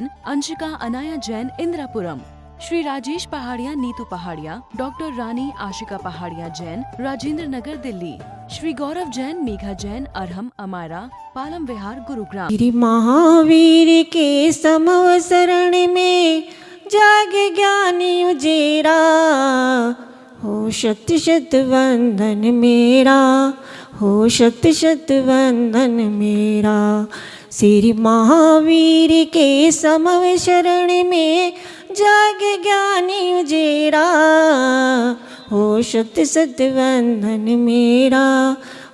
अंशिका अनाया जैन इंद्रापुरम, श्री राजेश पहाड़िया नीतू पहाड़िया, doctor रानी आशिका पहाड़िया जैन राजेंद्र नगर दिल्ली, श्री गौरव जैन, मेघा जैन, अरहम अमारा, पालम विहार गुरुग्राम। श्री महावीर के समवसरण में जाग ज्ञानी उजेरा, हो शत शत वंदन मेरा, हो शत शत वंदन मेरा। श्री महावीर के समवसरण में जाग ज्ञानी उजेरा, हो शत शत वंदन मेरा,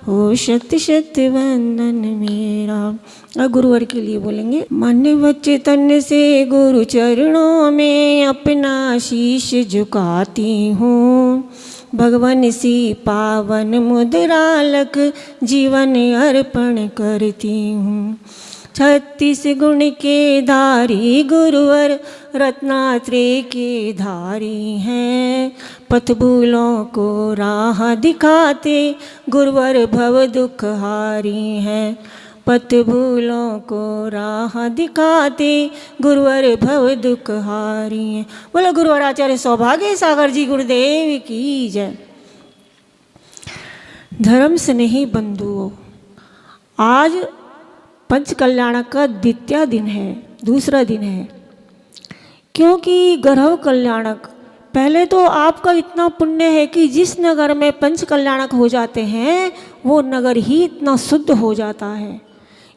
हो शत शत वंदन मेरा। और गुरुवर के लिए बोलेंगे। मन वचन से गुरु चरणों में अपना शीश झुकाती हूँ, भगवान सी पावन मुद्रा लख जीवन अर्पण करती हूँ। 36 गुण के धारी गुरुवर रत्नात्रय के धारी हैं, पथ भूलों को राह दिखाते गुरुवर भव दुख हारी हैं, पथ भूलों को राह दिखाते गुरुवर भव दुख हारी हैं। बोलो गुरुवर आचार्य सौभाग्य सागर जी गुरुदेव की जय। धर्म स्नेही बंधुओं, आज पंच कल्याणक का द्वितीय दिन है, दूसरा दिन है। क्योंकि गर्भ कल्याणक, पहले तो आपका इतना पुण्य है कि जिस नगर में पंच कल्याणक हो जाते हैं वो नगर ही इतना शुद्ध हो जाता है।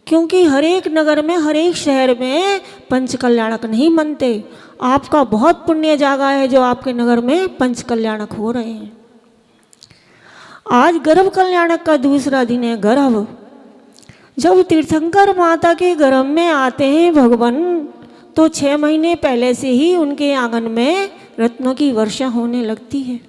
क्योंकि हर एक नगर में, हर एक शहर में पंच कल्याणक नहीं बनते। आपका बहुत पुण्य जागा है जो आपके नगर में पंच कल्याणक हो रहे हैं। आज गर्भ कल्याणक का दूसरा दिन है। गर्भ, जब तीर्थंकर माता के गर्भ में आते हैं भगवान, तो 6 महीने पहले से ही उनके आंगन में रत्नों की वर्षा होने लगती है।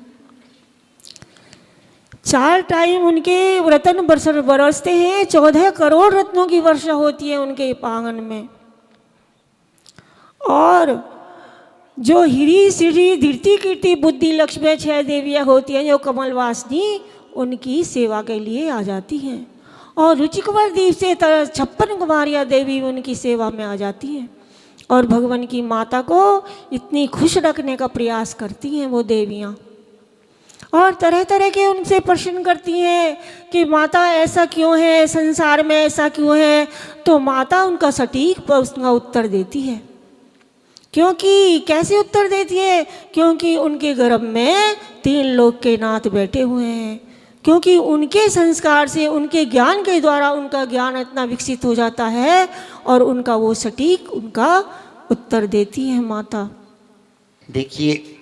4 टाइम उनके रत्न बरसते हैं। 14 करोड़ रत्नों की वर्षा होती है उनके आंगन में। और जो हिरी सीढ़ी धीरती कीर्ति बुद्धि लक्ष्मी 6 देवियाँ होती हैं जो कमलवासिनी, उनकी सेवा के लिए आ जाती हैं। और रुचिकवर द्वीप से 56 कुमारियाँ देवी उनकी सेवा में आ जाती हैं और भगवान की माता को इतनी खुश रखने का प्रयास करती हैं वो देवियाँ। और तरह तरह के उनसे प्रश्न करती हैं कि माता ऐसा क्यों है, संसार में ऐसा क्यों है। तो माता उनका सटीक उसका उत्तर देती है। क्योंकि कैसे उत्तर देती है? क्योंकि उनके गर्भ में 3 लोक के नाथ बैठे हुए हैं। क्योंकि उनके संस्कार से, उनके ज्ञान के द्वारा उनका ज्ञान इतना विकसित हो जाता है और उनका वो सटीक उनका उत्तर देती है माता। देखिए,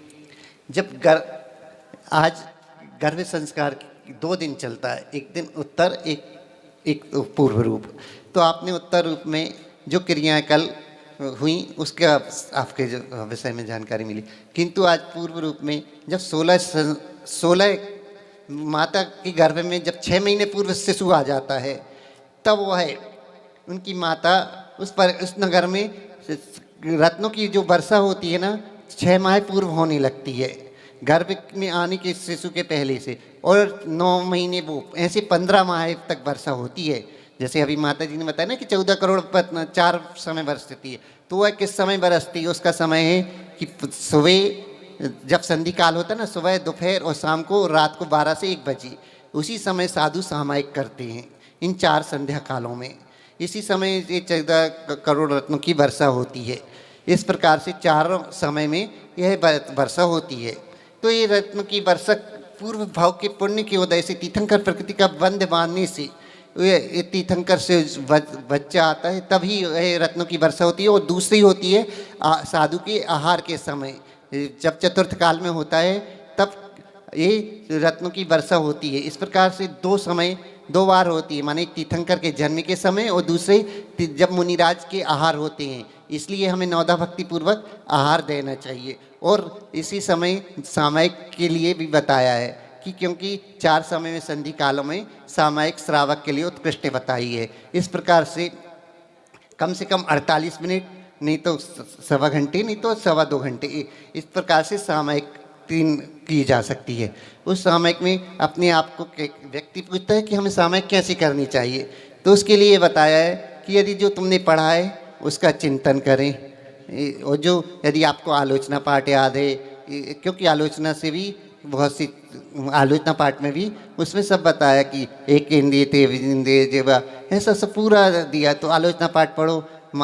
जब आज गर्भ संस्कार 2 दिन चलता है, एक दिन उत्तर, एक पूर्व रूप। तो आपने उत्तर रूप में जो क्रियाएं कल हुई उसके आपके जो विषय में जानकारी मिली, किंतु आज पूर्व रूप में जब 16 माता के गर्भ में जब 6 महीने पूर्व शिशु आ जाता है, तब वह उनकी माता उस नगर में रत्नों की जो वर्षा होती है ना, 6 माह पूर्व होने लगती है गर्भ में आने के शिशु के पहले से। और 9 महीने वो ऐसे 15 माह तक वर्षा होती है। जैसे अभी माता जी ने बताया ना कि 14 करोड़ 4 समय बरसती है, तो वह किस समय बरसती है? उसका समय है कि सुबह जब संधि काल होता है ना, सुबह, दोपहर और शाम को, रात को 12 से 1 बजे, उसी समय साधु सामायिक करते हैं इन 4 संध्या कालों में। इसी समय ये 14 करोड़ रत्नों की वर्षा होती है। इस प्रकार से 4 समय में यह वर्षा होती है। तो ये रत्नों की वर्षा पूर्व भाव के पुण्य के उदय से, तीर्थंकर प्रकृति का बंध बांधने से, ये तीर्थंकर से बच्चा आता है, तभी यह रत्नों की वर्षा होती है। और दूसरी होती है साधु के आहार के समय, जब चतुर्थ काल में होता है तब ये रत्नों की वर्षा होती है। इस प्रकार से 2 समय 2 बार होती है, माने तीर्थंकर के जन्म के समय और दूसरे जब मुनिराज के आहार होते हैं। इसलिए हमें नवदा भक्ति पूर्वक आहार देना चाहिए। और इसी समय सामायिक के लिए भी बताया है कि क्योंकि 4 समय में संधि कालों में सामायिक श्रावक के लिए उत्कृष्ट बताई है। इस प्रकार से कम 48 मिनट, नहीं तो 1.25 घंटे, नहीं तो 2.25 घंटे, इस प्रकार से सामायिक 3 की जा सकती है। उस सामायिक में अपने आप को व्यक्ति पूछता है कि हमें सामायिक कैसे करनी चाहिए, तो उसके लिए बताया है कि यदि जो तुमने पढ़ा है उसका चिंतन करें, और जो यदि आपको आलोचना पाठ याद है, क्योंकि आलोचना से भी बहुत सी, आलोचना पाठ में भी उसमें सब बताया कि एक इंद्रिय तेव इंद्रिय जेवा, ऐसा सब पूरा दिया। तो आलोचना पाठ पढ़ो,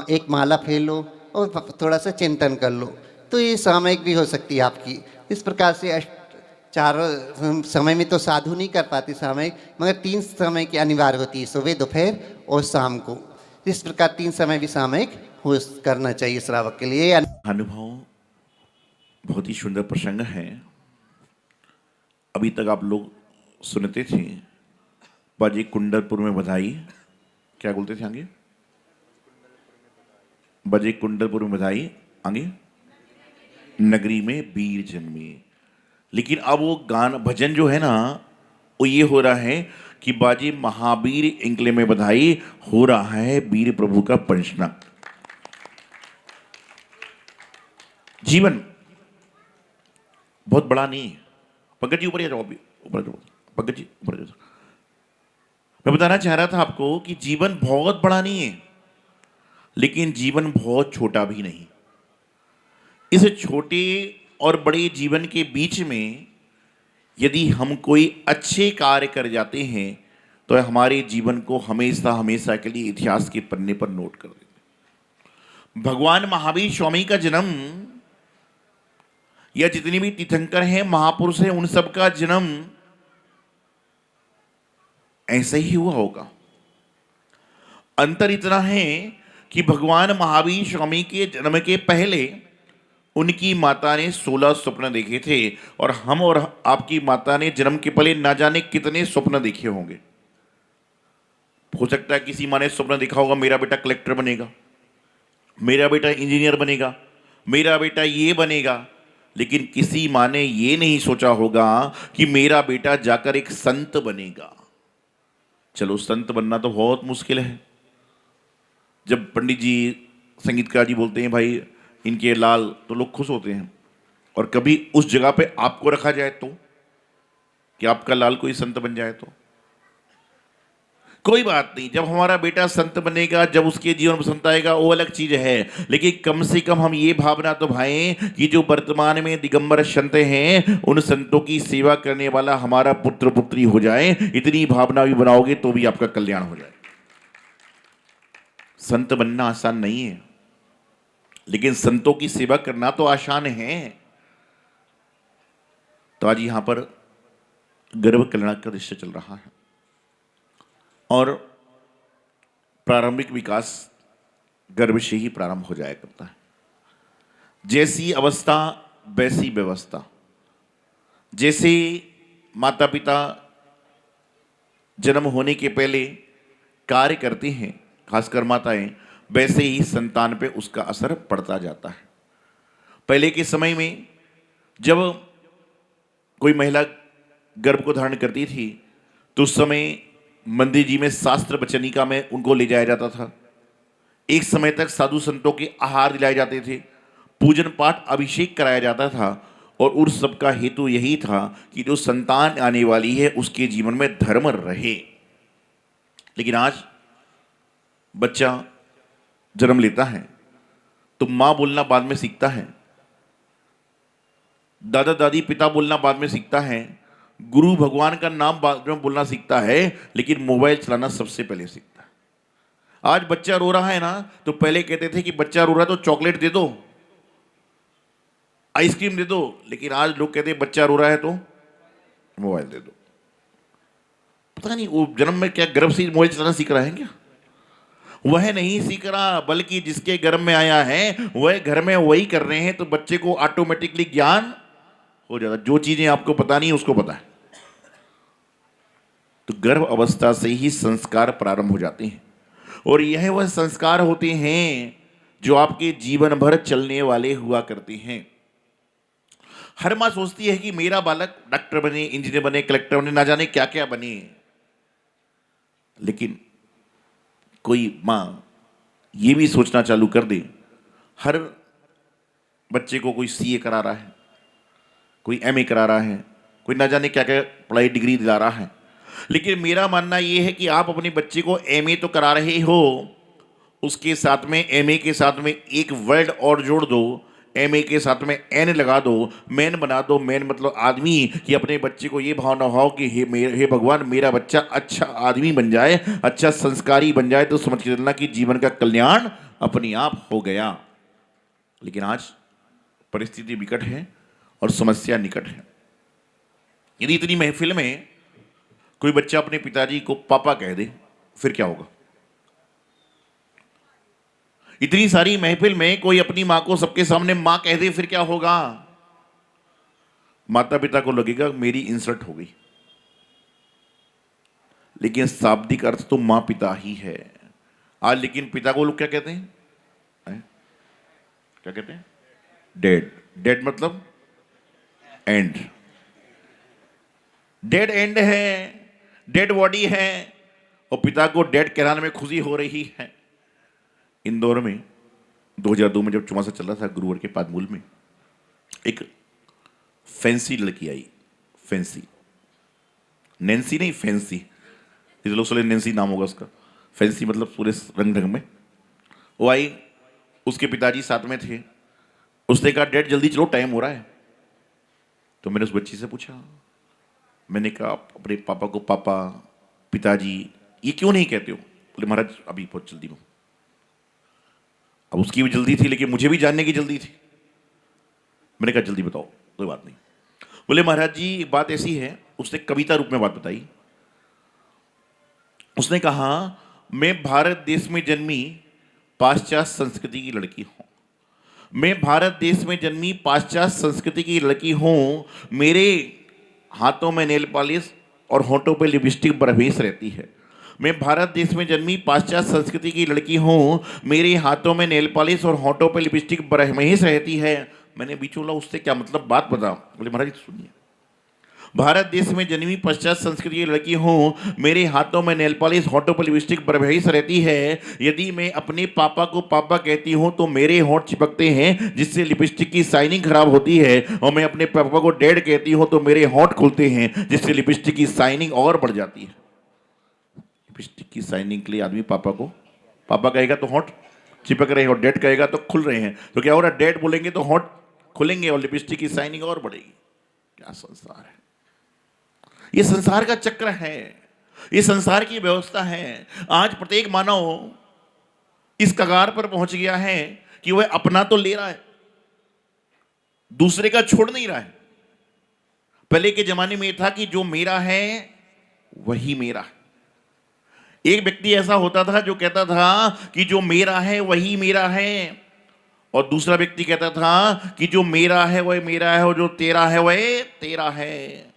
एक माला फेर लो और थोड़ा सा चिंतन कर लो, तो ये सामयिक भी हो सकती है आपकी। इस प्रकार से चारों समय में तो साधु नहीं कर पाती सामयिक, मगर 3 समय की अनिवार्य होती है, सुबह दोपहर और शाम को। इस प्रकार 3 समय भी सामयिक हो करना चाहिए श्रावक के लिए। अनुभव बहुत ही सुंदर प्रसंग है। अभी तक आप लोग सुनते थे बाजी कुंडलपुर में बधाई, क्या बोलते थे आगे? बजे कुंडलपुर में बधाई, आगे नगरी में वीर जन्मे। लेकिन अब वो गान भजन जो है ना, वो ये हो रहा है कि बाजी महावीर इंकले में बधाई, हो रहा है वीर प्रभु का पंचनाम। जीवन बहुत बड़ा नहीं है। पंकज जी ऊपर ही जाओ, अभी ऊपर जाओ, पंकज जी ऊपर जाओ। मैं बताना चाह रहा था आपको कि जीवन बहुत बड़ा नहीं है, लेकिन जीवन बहुत छोटा भी नहीं। इस छोटे और बड़े जीवन के बीच में यदि हम कोई अच्छे कार्य कर जाते हैं तो हमारे जीवन को हमेशा हमेशा के लिए इतिहास के पन्ने पर नोट कर देते। भगवान महावीर स्वामी का जन्म, या जितने भी तीर्थंकर हैं, महापुरुष हैं, उन सब का जन्म ऐसे ही हुआ होगा। अंतर इतना है कि भगवान महावीर स्वामी के जन्म के पहले उनकी माता ने 16 स्वप्न देखे थे, और हम और आपकी माता ने जन्म के पहले ना जाने कितने स्वप्न देखे होंगे। हो सकता है किसी माँ ने स्वप्न देखा होगा मेरा बेटा कलेक्टर बनेगा, मेरा बेटा इंजीनियर बनेगा, मेरा बेटा ये बनेगा, लेकिन किसी माँ ने ये नहीं सोचा होगा कि मेरा बेटा जाकर एक संत बनेगा। चलो, संत बनना तो बहुत मुश्किल है। जब पंडित जी, संगीतकार जी बोलते हैं भाई इनके लाल, तो लोग खुश होते हैं। और कभी उस जगह पे आपको रखा जाए तो, कि आपका लाल कोई संत बन जाए तो कोई बात नहीं। जब हमारा बेटा संत बनेगा, जब उसके जीवन में संत आएगा, वो अलग चीज है। लेकिन कम से कम हम ये भावना तो भाई कि जो वर्तमान में दिगंबर संत हैं, उन संतों की सेवा करने वाला हमारा पुत्र पुत्री हो जाए, इतनी भावना भी बनाओगे तो भी आपका कल्याण हो जाए। संत बनना आसान नहीं है, लेकिन संतों की सेवा करना तो आसान है। तो आज यहां पर गर्भ कल्याण का दृश्य चल रहा है, और प्रारंभिक विकास गर्भ से ही प्रारंभ हो जाया करता है। जैसी अवस्था वैसी व्यवस्था। जैसे माता पिता जन्म होने के पहले कार्य करते हैं, खासकर माताएं, वैसे ही संतान पे उसका असर पड़ता जाता है। पहले के समय में जब कोई महिला गर्भ को धारण करती थी, तो उस समय मंदिर जी में शास्त्र वचनिका में उनको ले जाया जाता था। एक समय तक साधु संतों के आहार दिलाए जाते थे, पूजन पाठ अभिषेक कराया जाता था, और उस सब का हेतु यही था कि जो संतान आने वाली है उसके जीवन में धर्म रहे। लेकिन आज बच्चा जन्म लेता है तो माँ बोलना बाद में सीखता है, दादा दादी पिता बोलना बाद में सीखता है, गुरु भगवान का नाम बाद में बोलना सीखता है, लेकिन मोबाइल चलाना सबसे पहले सीखता है। आज बच्चा रो रहा है ना, तो पहले कहते थे कि बच्चा रो रहा है तो चॉकलेट दे दो, आइसक्रीम दे दो, लेकिन आज लोग कहते हैं बच्चा रो रहा है तो मोबाइल दे दो। पता नहीं वो जन्म में क्या गर्भ से मोबाइल चलाना सीख रहा है क्या? वह नहीं सीख रहा, बल्कि जिसके गर्भ में आया है वह घर में वही कर रहे हैं, तो बच्चे को ऑटोमेटिकली ज्ञान हो जाता। जो चीजें आपको पता नहीं उसको पता है। तो गर्भ अवस्था से ही संस्कार प्रारंभ हो जाते हैं, और यह वह संस्कार होते हैं जो आपके जीवन भर चलने वाले हुआ करते हैं। हर माँ सोचती है कि मेरा बालक डॉक्टर बने, इंजीनियर बने, कलेक्टर बने, ना जाने क्या क्या बने। लेकिन कोई माँ ये भी सोचना चालू कर दे, हर बच्चे को कोई सीए करा रहा है, कोई एमए करा रहा है, कोई ना जाने क्या क्या पढ़ाई डिग्री दिला रहा है। लेकिन मेरा मानना ये है कि आप अपने बच्चे को एमए तो करा रहे हो, उसके साथ में MA के साथ में एक वर्ड और जोड़ दो, MA के साथ में N लगा दो, मैन बना दो। मैन मतलब आदमी, कि अपने बच्चे को ये भावना हो कि हे भगवान, मेरा बच्चा अच्छा आदमी बन जाए, अच्छा संस्कारी बन जाए, तो समझ के चलना कि जीवन का कल्याण अपने आप हो गया। लेकिन आज परिस्थिति विकट है और समस्या निकट है। यदि इतनी महफिल में कोई बच्चा अपने पिताजी को पापा कह दे, फिर क्या होगा? इतनी सारी महफिल में कोई अपनी मां को सबके सामने मां कह दे, फिर क्या होगा? माता पिता को लगेगा मेरी इंसल्ट हो गई। लेकिन शाब्दिक अर्थ तो मां पिता ही है आज। लेकिन पिता को लोग क्या कहते हैं? क्या कहते हैं? डेड। डेड मतलब एंड। डेड एंड है, डेड बॉडी है, और पिता को डेड कहलाने में खुशी हो रही है। इंदौर में 2002 में जब चुमासा चल रहा था, गुरुवर के पादमूल में एक फैंसी लड़की आई। फैंसी, नैन्सी नहीं, फैंसी। इस लोग सोले नैन्सी नाम होगा उसका, फैंसी मतलब पूरे रंग ढंग में। वो आई, उसके पिताजी साथ में थे। उसने कहा डैड जल्दी चलो, टाइम हो रहा है। तो मैंने उस बच्ची से पूछा, मैंने कहा अपने पापा को पापा, पिताजी ये क्यों नहीं कहते हो? बोले महाराज अभी बहुत जल्दी में। अब उसकी भी जल्दी थी, लेकिन मुझे भी जानने की जल्दी थी। मैंने कहा जल्दी बताओ। कोई बात नहीं। बोले महाराज जी एक बात ऐसी है। उसने कविता रूप में बात बताई। उसने कहा मैं भारत देश में जन्मी पाश्चात्य संस्कृति की लड़की हूं। मैं भारत देश में जन्मी पाश्चात्य संस्कृति की लड़की हूं। मेरे हाथों में नेल पॉलिश और होठों पे लिपस्टिक बरहमेश रहती है। मैं भारत देश में जन्मी पाश्चात्य संस्कृति की लड़की हूं। मेरे हाथों में नेल पॉलिश और होठों पे लिपस्टिक बरहमेश रहती है। मैंने बीच बोला उससे क्या मतलब, बात बता। बोले महाराज सुनिए, भारत देश में जन्मी पश्चात संस्कृति की लड़की हूं। मेरे हाथों में नेल पॉलिश, होठों पर लिपस्टिक बरहमेश रहती है। यदि मैं अपने पापा को पापा कहती हूं तो मेरे होठ चिपकते हैं, जिससे लिपस्टिक की शाइनिंग खराब होती है। और मैं अपने पापा को डैड कहती हूं तो मेरे होठ खुलते हैं, जिससे लिपस्टिक की शाइनिंग और बढ़ जाती है। लिपस्टिक की शाइनिंग के लिए आदमी पापा को पापा कहेगा तो होठ चिपक रहे हैं, और डैड कहेगा तो खुल रहे हैं। तो क्या हो रहा है? डैड बोलेंगे तो होठ खुलेंगे और लिपस्टिक की शाइनिंग और बढ़ेगी। क्या संसार है! ये संसार का चक्र है, ये संसार की व्यवस्था है। आज प्रत्येक मानव इस कगार पर पहुंच गया है कि वह अपना तो ले रहा है, दूसरे का छोड़ नहीं रहा है। पहले के जमाने में यह था कि जो मेरा है वही मेरा है। एक व्यक्ति ऐसा होता था जो कहता था कि जो मेरा है वही मेरा है, और दूसरा व्यक्ति कहता था कि जो मेरा है वह मेरा है और जो तेरा है वह तेरा है।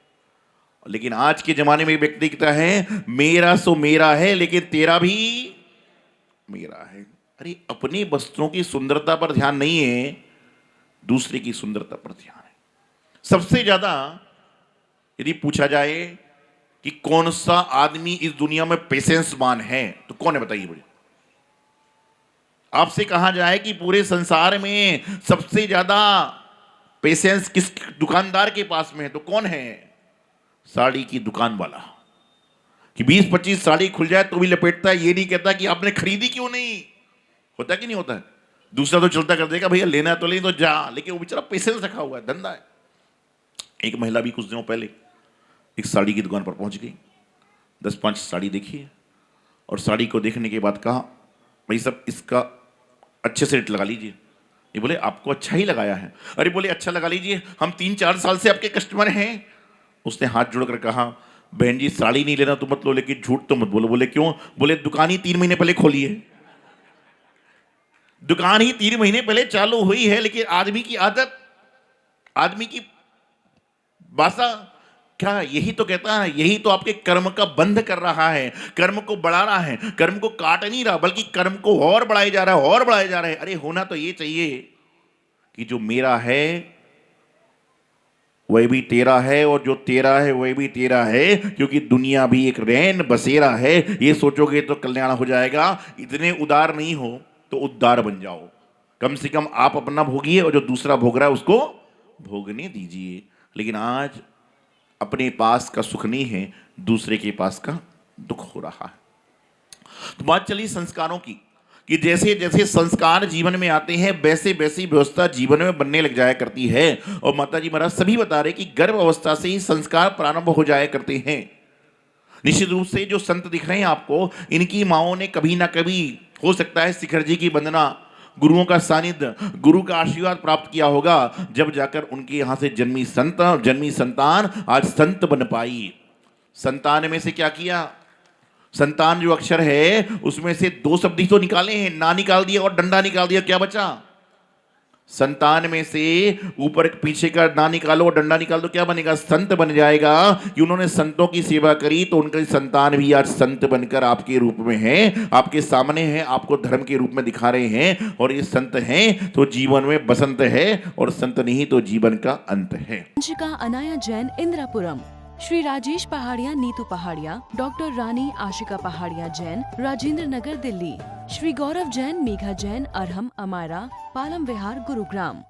लेकिन आज के जमाने में व्यक्ति कहता है मेरा सो मेरा है, लेकिन तेरा भी मेरा है। अरे अपनी वस्त्रों की सुंदरता पर ध्यान नहीं है, दूसरे की सुंदरता पर ध्यान है। सबसे ज्यादा यदि पूछा जाए कि कौन सा आदमी इस दुनिया में पेशेंसवान है, तो कौन है बताइए मुझे। आपसे कहा जाए कि पूरे संसार में सबसे ज्यादा पेशेंस किस दुकानदार के पास में है, तो कौन है? साड़ी की दुकान वाला, कि 20-25 साड़ी खुल जाए तो भी लपेटता है, ये नहीं कहता कि आपने खरीदी क्यों नहीं। होता कि नहीं होता है? दूसरा तो चलता कर देगा, भैया लेना तो ले तो जा, लेकिन वो बेचारा पेशेंस रखा हुआ है, धंधा है। एक महिला भी कुछ दिनों पहले एक साड़ी की दुकान पर पहुंच गई, 10-5 साड़ी देखी है, और साड़ी को देखने के बाद कहा भाई सब इसका अच्छे से रेट लगा लीजिए। ये बोले आपको अच्छा ही लगाया है। अरे बोले अच्छा लगा लीजिए, हम 3-4 साल से आपके कस्टमर हैं। उसने हाथ जोड़कर कहा बहन जी साड़ी नहीं लेना तो मत लो, लेकिन झूठ तो मत बोलो। बोले क्यों? बोले दुकान ही 3 महीने पहले खोली है, दुकान ही 3 महीने पहले चालू हुई है, लेकिन आदमी की आदत, आदमी की भाषा क्या यही तो कहता है, यही तो आपके कर्म का बंध कर रहा है, कर्म को बढ़ा रहा है, कर्म को काट नहीं रहा, बल्कि कर्म को और बढ़ाए जा रहा है, और बढ़ाए जा रहा है। अरे होना तो ये चाहिए कि जो मेरा है वह भी तेरा है, और जो तेरा है वह भी तेरा है, क्योंकि दुनिया भी एक रैन बसेरा है। ये सोचोगे तो कल्याण हो जाएगा। इतने उदार नहीं हो तो उद्धार बन जाओ। कम से कम आप अपना भोगिए और जो दूसरा भोग रहा है उसको भोगने दीजिए। लेकिन आज अपने पास का सुख नहीं है, दूसरे के पास का दुख हो रहा है। तो बात चली संस्कारों की कि जैसे जैसे संस्कार जीवन में आते हैं वैसे वैसी व्यवस्था जीवन में बनने लग जाया करती है। और माता जी महाराज सभी बता रहे कि गर्भ अवस्था से ही संस्कार प्रारंभ हो जाया करते हैं। निश्चित रूप से जो संत दिख रहे हैं आपको, इनकी माओं ने कभी ना कभी, हो सकता है शिखर जी की वंदना, गुरुओं का सानिध्य, गुरु का आशीर्वाद प्राप्त किया होगा, जब जाकर उनके यहाँ से जन्मी संतान आज संत बन पाई। संतान में से क्या किया? संतान जो अक्षर है उसमें से 2 शब्द ही तो निकाले हैं, ना निकाल दिया और डंडा निकाल दिया, क्या बचा? संतान में से ऊपर पीछे का ना निकालो और डंडा निकाल दो, क्या बनेगा? संत बन जाएगा। कि उन्होंने संतों की सेवा करी तो उनके संतान भी आज संत बनकर आपके रूप में हैं, आपके सामने हैं, आपको धर्म के रूप में दिखा रहे हैं। और ये संत हैं तो जीवन में बसंत है, और संत नहीं तो जीवन का अंत है। वंशिका अनाया जैन इंद्रापुरम, श्री राजेश पहाड़िया नीतू पहाड़िया, डॉक्टर रानी आशिका पहाड़िया जैन राजेंद्र नगर दिल्ली, श्री गौरव जैन मेघा जैन अरहम अमारा पालम विहार गुरुग्राम।